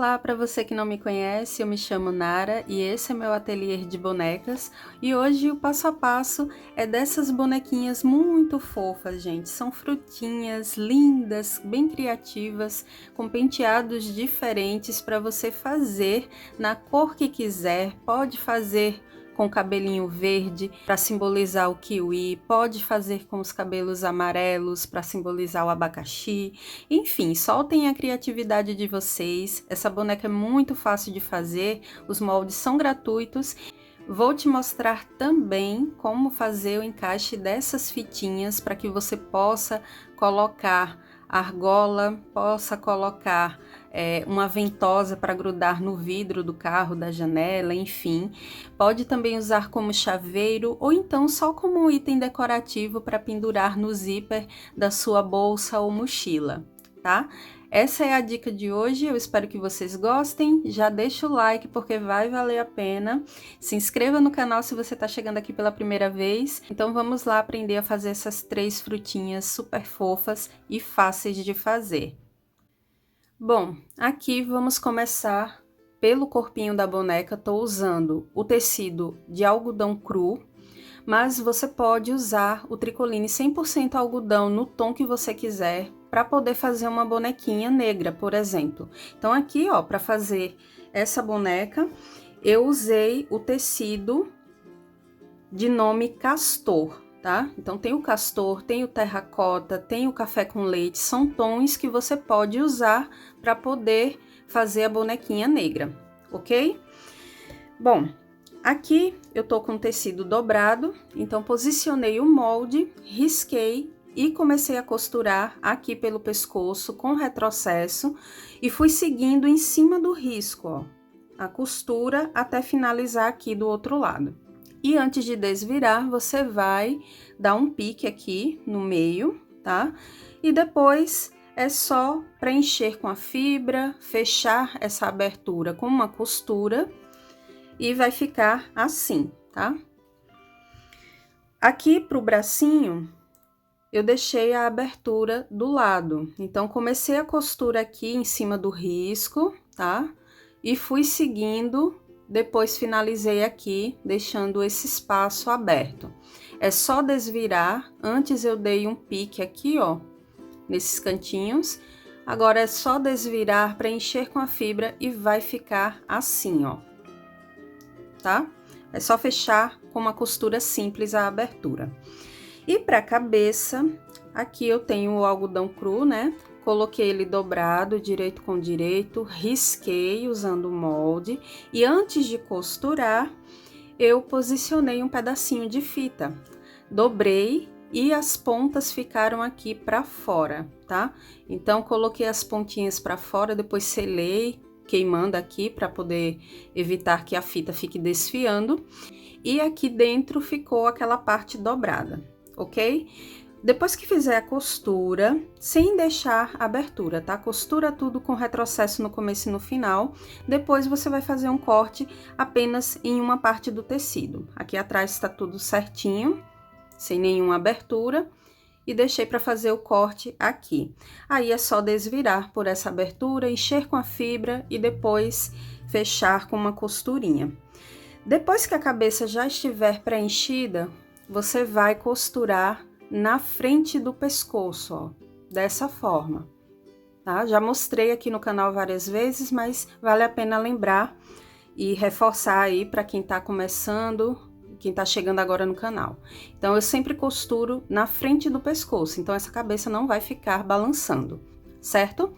Olá, para você que não me conhece, eu me chamo Nara e esse é meu ateliê de bonecas. E hoje o passo a passo é dessas bonequinhas muito fofas, gente. São frutinhas lindas, bem criativas, com penteados diferentes para você fazer na cor que quiser. Pode fazer com cabelinho verde para simbolizar o kiwi, pode fazer com os cabelos amarelos para simbolizar o abacaxi. Enfim, soltem a criatividade de vocês. Essa boneca é muito fácil de fazer, os moldes são gratuitos. Vou te mostrar também como fazer o encaixe dessas fitinhas para que você possa colocar argola, possa colocar uma ventosa para grudar no vidro do carro, da janela, enfim. Pode também usar como chaveiro ou então só como item decorativo para pendurar no zíper da sua bolsa ou mochila, tá? Essa é a dica de hoje, eu espero que vocês gostem. Já deixa o like porque vai valer a pena. Se inscreva no canal se você está chegando aqui pela primeira vez. Então vamos lá aprender a fazer essas 3 frutinhas super fofas e fáceis de fazer. Bom, aqui vamos começar pelo corpinho da boneca. Estou usando o tecido de algodão cru, mas você pode usar o tricoline 100% algodão no tom que você quiser, para poder fazer uma bonequinha negra, por exemplo. Então aqui, ó, para fazer essa boneca, eu usei o tecido de nome Castor, tá? Então tem o Castor, tem o terracota, tem o café com leite, são tons que você pode usar para poder fazer a bonequinha negra, ok? Bom, aqui eu tô com o tecido dobrado, então posicionei o molde, risquei e comecei a costurar aqui pelo pescoço com retrocesso e fui seguindo em cima do risco, ó, a costura até finalizar aqui do outro lado. E antes de desvirar, você vai dar um pique aqui no meio, tá? E depois é só preencher com a fibra, fechar essa abertura com uma costura e vai ficar assim, tá? Aqui pro bracinho, eu deixei a abertura do lado. Então, comecei a costura aqui em cima do risco, tá? E fui seguindo, depois finalizei aqui, deixando esse espaço aberto. É só desvirar, antes eu dei um pique aqui, ó, nesses cantinhos. Agora é só desvirar, preencher com a fibra e vai ficar assim, ó, tá? É só fechar com uma costura simples a abertura. E para a cabeça, aqui eu tenho o algodão cru, né? Coloquei ele dobrado, direito com direito, risquei usando o molde. E antes de costurar, eu posicionei um pedacinho de fita. Dobrei e as pontas ficaram aqui para fora, tá? Então, coloquei as pontinhas para fora, depois selei, queimando aqui para poder evitar que a fita fique desfiando. E aqui dentro ficou aquela parte dobrada, ok? Depois que fizer a costura, sem deixar abertura, tá? Costura tudo com retrocesso no começo e no final. Depois você vai fazer um corte apenas em uma parte do tecido. Aqui atrás está tudo certinho, sem nenhuma abertura. E deixei para fazer o corte aqui. Aí é só desvirar por essa abertura, encher com a fibra e depois fechar com uma costurinha. Depois que a cabeça já estiver preenchida, você vai costurar na frente do pescoço, ó, dessa forma, tá? Já mostrei aqui no canal várias vezes, mas vale a pena lembrar e reforçar aí para quem tá começando, quem tá chegando agora no canal. Então, eu sempre costuro na frente do pescoço, então essa cabeça não vai ficar balançando, certo?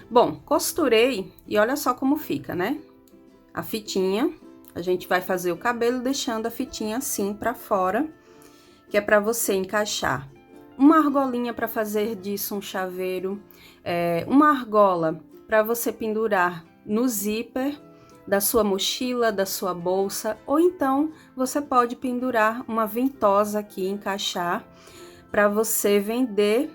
Bom, costurei e olha só como fica, né? A fitinha, a gente vai fazer o cabelo deixando a fitinha assim para fora, que é para você encaixar uma argolinha para fazer disso um chaveiro, uma argola para você pendurar no zíper da sua mochila, da sua bolsa, ou então você pode pendurar uma ventosa aqui, encaixar, para você vender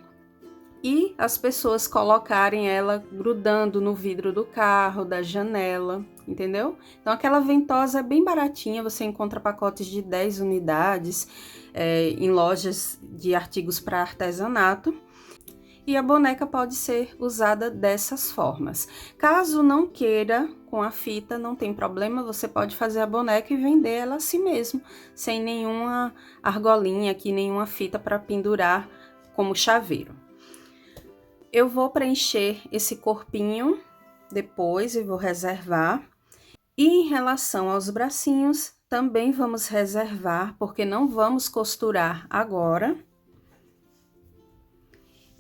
e as pessoas colocarem ela grudando no vidro do carro, da janela, entendeu? Então, aquela ventosa é bem baratinha, você encontra pacotes de 10 unidades em lojas de artigos para artesanato. E a boneca pode ser usada dessas formas. Caso não queira com a fita, não tem problema, você pode fazer a boneca e vender ela assim mesmo, sem nenhuma argolinha aqui, nenhuma fita para pendurar como chaveiro. Eu vou preencher esse corpinho depois e vou reservar. E em relação aos bracinhos, também vamos reservar, porque não vamos costurar agora.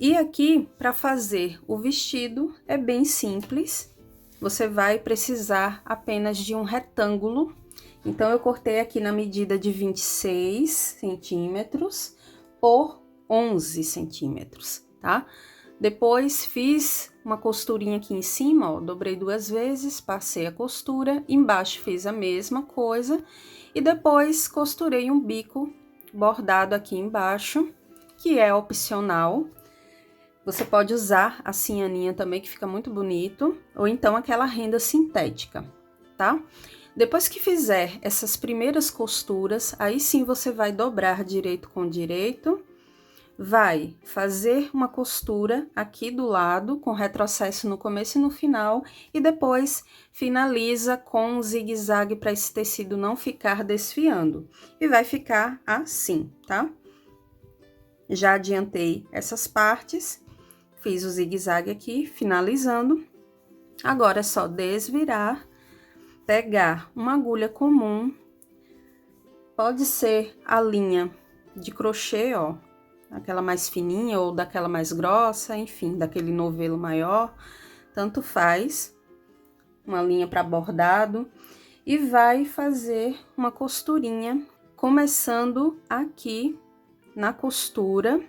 E aqui, para fazer o vestido, é bem simples. Você vai precisar apenas de um retângulo. Então, eu cortei aqui na medida de 26 centímetros por 11 centímetros, tá? Depois, fiz uma costurinha aqui em cima, ó, dobrei 2 vezes, passei a costura, embaixo fiz a mesma coisa. E depois, costurei um bico bordado aqui embaixo, que é opcional. Você pode usar a cianinha também, que fica muito bonito, ou então aquela renda sintética, tá? Depois que fizer essas primeiras costuras, aí sim você vai dobrar direito com direito, vai fazer uma costura aqui do lado, com retrocesso no começo e no final, e depois finaliza com um zigue-zague para esse tecido não ficar desfiando. E vai ficar assim, tá? Já adiantei essas partes. Fiz o zigue-zague aqui, finalizando. Agora é só desvirar, pegar uma agulha comum, pode ser a linha de crochê, ó, aquela mais fininha ou daquela mais grossa, enfim, daquele novelo maior, tanto faz, uma linha para bordado, e vai fazer uma costurinha, começando aqui na costura,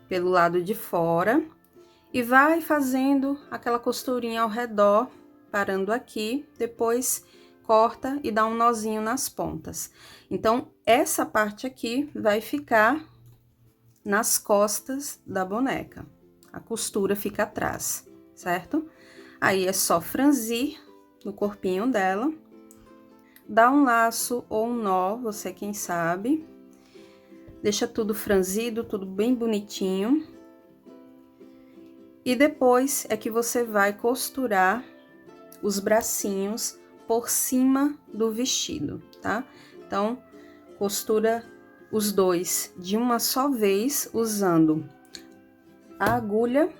pelo lado de fora, e vai fazendo aquela costurinha ao redor, parando aqui, depois corta e dá um nozinho nas pontas. Então, essa parte aqui vai ficar nas costas da boneca, a costura fica atrás, certo? Aí, é só franzir no corpinho dela, dar um laço ou um nó, você quem sabe. Deixa tudo franzido, tudo bem bonitinho. E depois é que você vai costurar os bracinhos por cima do vestido, tá? Então, costura os dois de uma só vez, usando a agulha,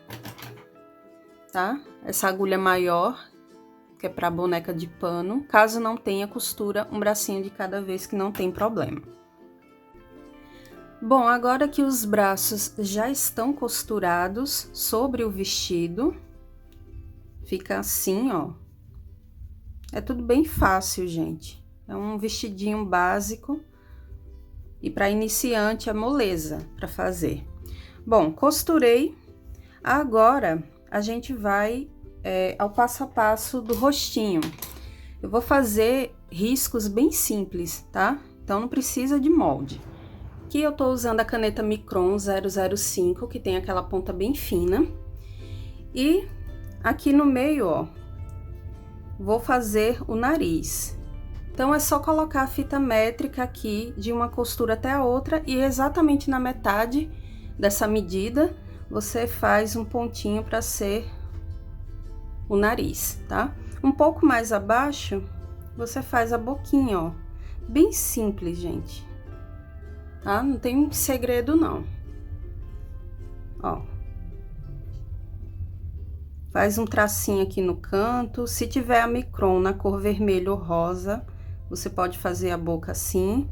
tá? Essa agulha maior, que é para boneca de pano. Caso não tenha, costura um bracinho de cada vez, que não tem problema. Bom, agora que os braços já estão costurados sobre o vestido, fica assim, ó. É tudo bem fácil, gente. É um vestidinho básico e para iniciante é moleza para fazer. Bom, costurei. Agora, a gente vai ao passo a passo do rostinho. Eu vou fazer riscos bem simples, tá? Então, não precisa de molde. Aqui eu tô usando a caneta Micron 005, que tem aquela ponta bem fina. E aqui no meio, ó, vou fazer o nariz. Então, é só colocar a fita métrica aqui de uma costura até a outra e exatamente na metade dessa medida, você faz um pontinho para ser o nariz, tá? Um pouco mais abaixo, você faz a boquinha, ó. Bem simples, gente. Tá? Não tem segredo, não. Ó. Faz um tracinho aqui no canto. Se tiver a Micron na cor vermelho ou rosa, você pode fazer a boca assim.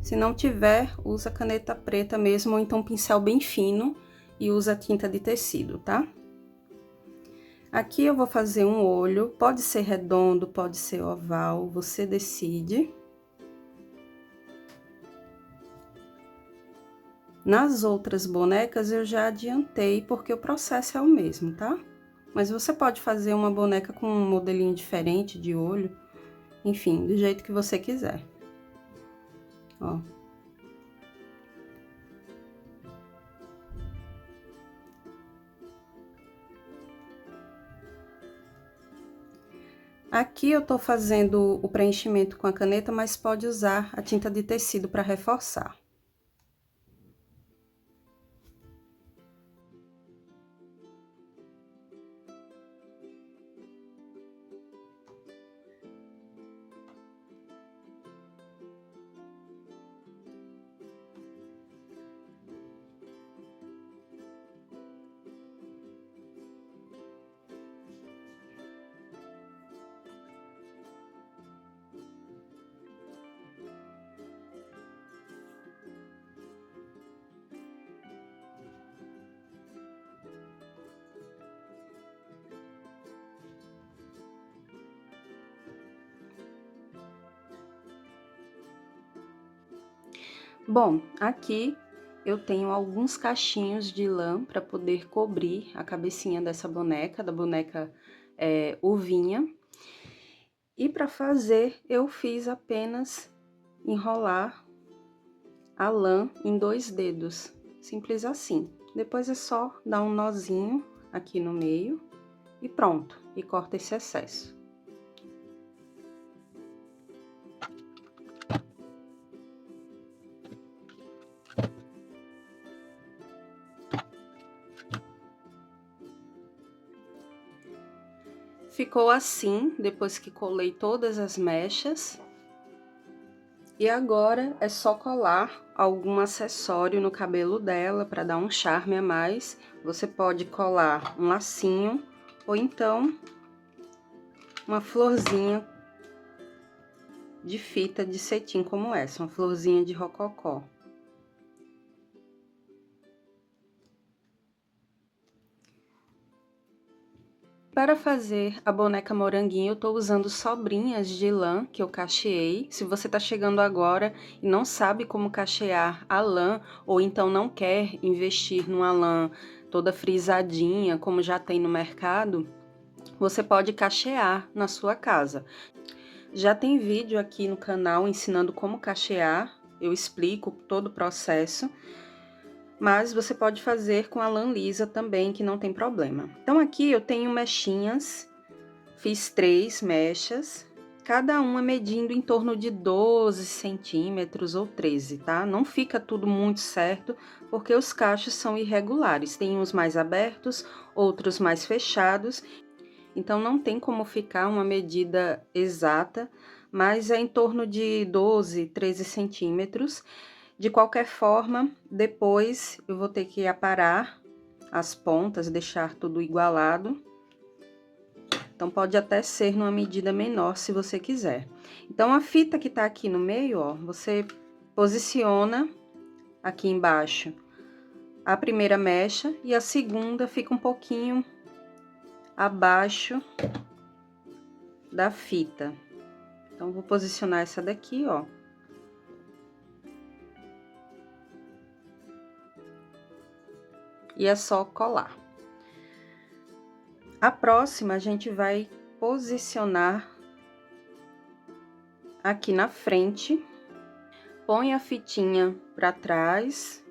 Se não tiver, usa caneta preta mesmo, ou então pincel bem fino e usa tinta de tecido, tá? Aqui eu vou fazer um olho, pode ser redondo, pode ser oval, você decide. Nas outras bonecas eu já adiantei, porque o processo é o mesmo, tá? Mas você pode fazer uma boneca com um modelinho diferente de olho, enfim, do jeito que você quiser. Ó. Aqui eu tô fazendo o preenchimento com a caneta, mas pode usar a tinta de tecido para reforçar. Bom, aqui eu tenho alguns cachinhos de lã para poder cobrir a cabecinha dessa boneca, da boneca Uvinha. E para fazer, eu fiz apenas enrolar a lã em 2 dedos, simples assim. Depois é só dar um nozinho aqui no meio e pronto, e corta esse excesso. Ficou assim, depois que colei todas as mechas. E agora é só colar algum acessório no cabelo dela para dar um charme a mais. Você pode colar um lacinho ou então uma florzinha de fita de cetim como essa, uma florzinha de rococó. Para fazer a boneca moranguinho, eu tô usando sobrinhas de lã que eu cacheei. Se você tá chegando agora e não sabe como cachear a lã, ou então não quer investir numa lã toda frisadinha, como já tem no mercado, você pode cachear na sua casa. Já tem vídeo aqui no canal ensinando como cachear, eu explico todo o processo. Mas você pode fazer com a lã lisa também, que não tem problema. Então, aqui eu tenho mechinhas, fiz 3 mechas, cada uma medindo em torno de 12 centímetros ou 13, tá? Não fica tudo muito certo, porque os cachos são irregulares. Tem uns mais abertos, outros mais fechados, então não tem como ficar uma medida exata, mas é em torno de 12, 13 centímetros. De qualquer forma, depois eu vou ter que aparar as pontas, deixar tudo igualado. Então, pode até ser numa medida menor, se você quiser. Então, a fita que tá aqui no meio, ó, você posiciona aqui embaixo a primeira mecha e a segunda fica um pouquinho abaixo da fita. Então, vou posicionar essa daqui, ó. E é só colar. A próxima, a gente vai posicionar aqui na frente, põe a fitinha para trás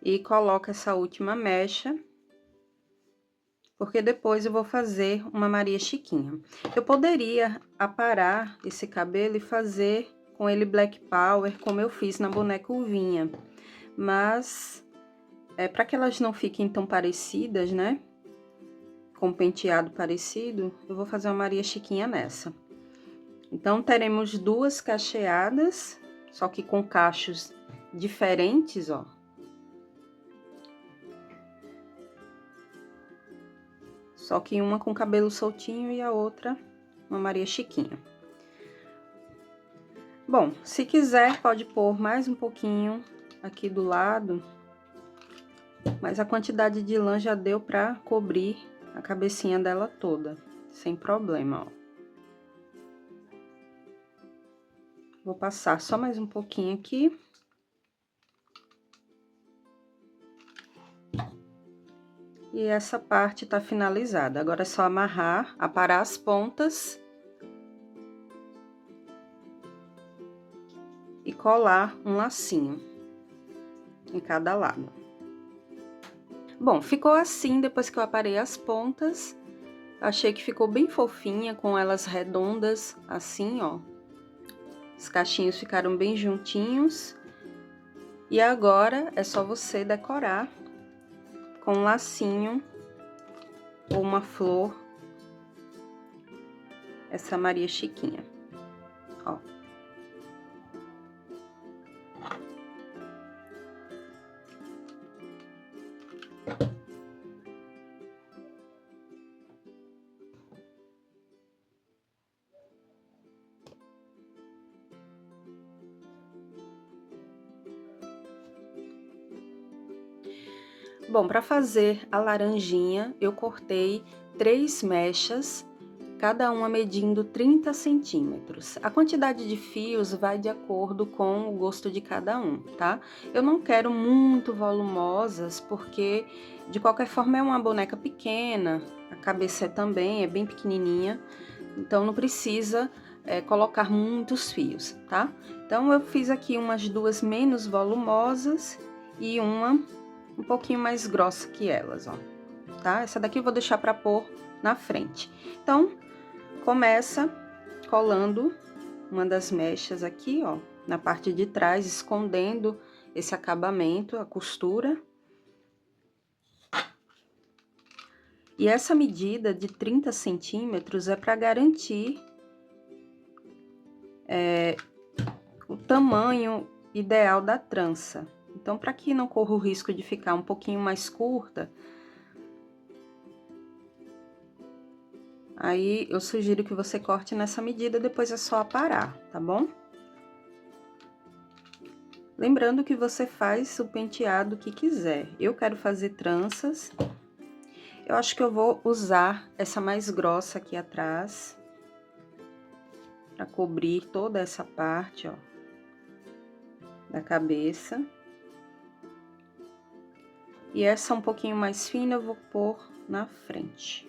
e coloca essa última mecha, porque depois eu vou fazer uma Maria Chiquinha. Eu poderia aparar esse cabelo e fazer com ele Black Power, como eu fiz na boneca Uvinha, mas para que elas não fiquem tão parecidas, né? Com penteado parecido, eu vou fazer uma Maria Chiquinha nessa. Então, teremos 2 cacheadas, só que com cachos diferentes, ó. Só que uma com cabelo soltinho e a outra uma Maria Chiquinha. Bom, se quiser, pode pôr mais um pouquinho aqui do lado, mas a quantidade de lã já deu pra cobrir a cabecinha dela toda, sem problema, ó. Vou passar só mais um pouquinho aqui. E essa parte tá finalizada. Agora é só amarrar, aparar as pontas e colar um lacinho em cada lado. Bom, ficou assim depois que eu aparei as pontas. Achei que ficou bem fofinha, com elas redondas, assim, ó. Os cachinhos ficaram bem juntinhos. E agora é só você decorar com um lacinho ou uma flor essa Maria Chiquinha, ó. Bom, para fazer a laranjinha, eu cortei 3 mechas cada uma medindo 30 centímetros. A quantidade de fios vai de acordo com o gosto de cada um, tá? Eu não quero muito volumosas, porque de qualquer forma é uma boneca pequena, a cabeça também é bem pequenininha, então não precisa colocar muitos fios, tá? Então eu fiz aqui umas duas menos volumosas e uma um pouquinho mais grossa que elas, ó, tá? Essa daqui eu vou deixar para pôr na frente. Então, começa colando uma das mechas aqui, ó, na parte de trás, escondendo esse acabamento, a costura. E essa medida de 30 centímetros é para garantir o tamanho ideal da trança. Então, para que não corra o risco de ficar um pouquinho mais curta, aí eu sugiro que você corte nessa medida, depois é só aparar, tá bom? Lembrando que você faz o penteado que quiser. Eu quero fazer tranças. Eu acho que eu vou usar essa mais grossa aqui atrás, para cobrir toda essa parte, ó, da cabeça. E essa um pouquinho mais fina eu vou pôr na frente.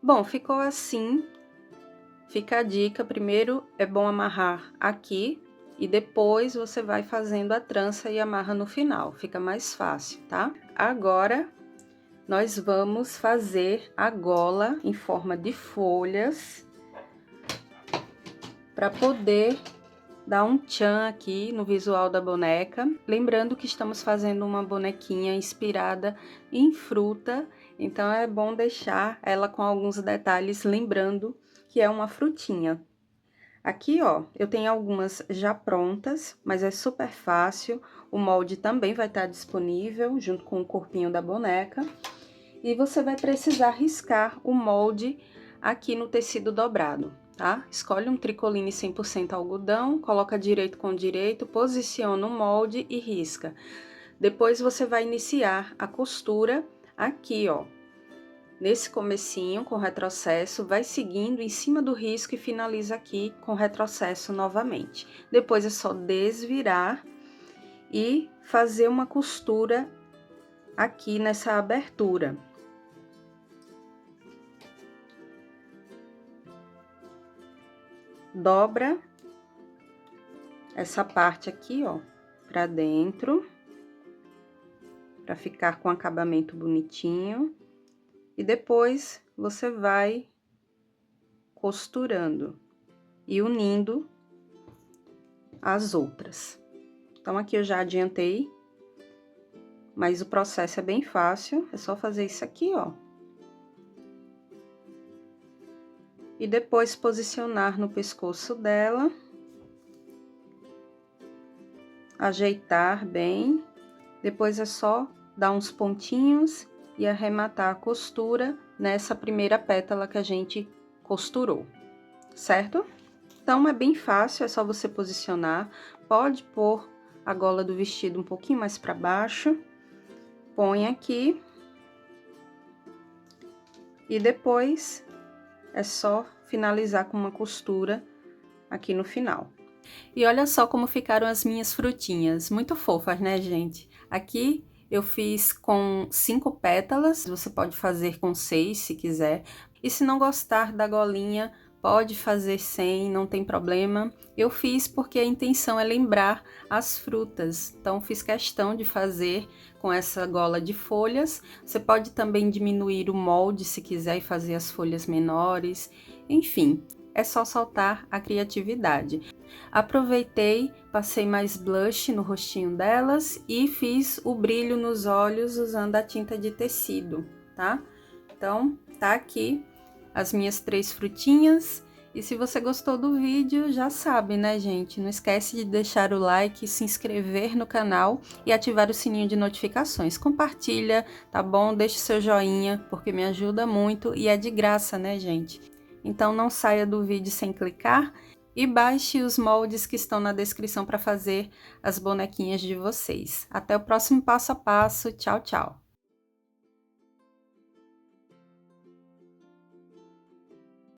Bom, ficou assim. Fica a dica, primeiro é bom amarrar aqui e depois você vai fazendo a trança e amarra no final, fica mais fácil, tá? Agora, nós vamos fazer a gola em forma de folhas para poder dar um tchan aqui no visual da boneca. Lembrando que estamos fazendo uma bonequinha inspirada em fruta, então é bom deixar ela com alguns detalhes, lembrando que é uma frutinha. Aqui, ó, eu tenho algumas já prontas, mas é super fácil. O molde também vai estar disponível junto com o corpinho da boneca. E você vai precisar riscar o molde aqui no tecido dobrado, tá? Escolhe um tricoline 100% algodão, coloca direito com direito, posiciona o molde e risca. Depois você vai iniciar a costura aqui, ó. Nesse comecinho, com retrocesso, vai seguindo em cima do risco e finaliza aqui com retrocesso novamente. Depois é só desvirar e fazer uma costura aqui nessa abertura. Dobra essa parte aqui, ó, pra dentro, pra ficar com acabamento bonitinho. E depois você vai costurando e unindo as outras. Então, aqui eu já adiantei, mas o processo é bem fácil, é só fazer isso aqui, ó. E depois posicionar no pescoço dela, ajeitar bem, depois é só dar uns pontinhos e arrematar a costura nessa primeira pétala que a gente costurou, certo? Então, é bem fácil, é só você posicionar, pode pôr a gola do vestido um pouquinho mais para baixo, põe aqui. E depois é só finalizar com uma costura aqui no final. E olha só como ficaram as minhas frutinhas, muito fofas, né, gente? Aqui eu fiz com 5 pétalas, você pode fazer com 6 se quiser. E se não gostar da golinha, pode fazer sem, não tem problema. Eu fiz porque a intenção é lembrar as frutas, então fiz questão de fazer com essa gola de folhas. Você pode também diminuir o molde se quiser e fazer as folhas menores, enfim. É só soltar a criatividade. Aproveitei, passei mais blush no rostinho delas e fiz o brilho nos olhos usando a tinta de tecido, tá? Então, tá aqui as minhas 3 frutinhas. E se você gostou do vídeo, já sabe, né, gente? Não esquece de deixar o like, se inscrever no canal e ativar o sininho de notificações. Compartilha, tá bom? Deixe seu joinha, porque me ajuda muito e é de graça, né, gente? Então não saia do vídeo sem clicar e baixe os moldes que estão na descrição para fazer as bonequinhas de vocês. Até o próximo passo a passo. Tchau, tchau!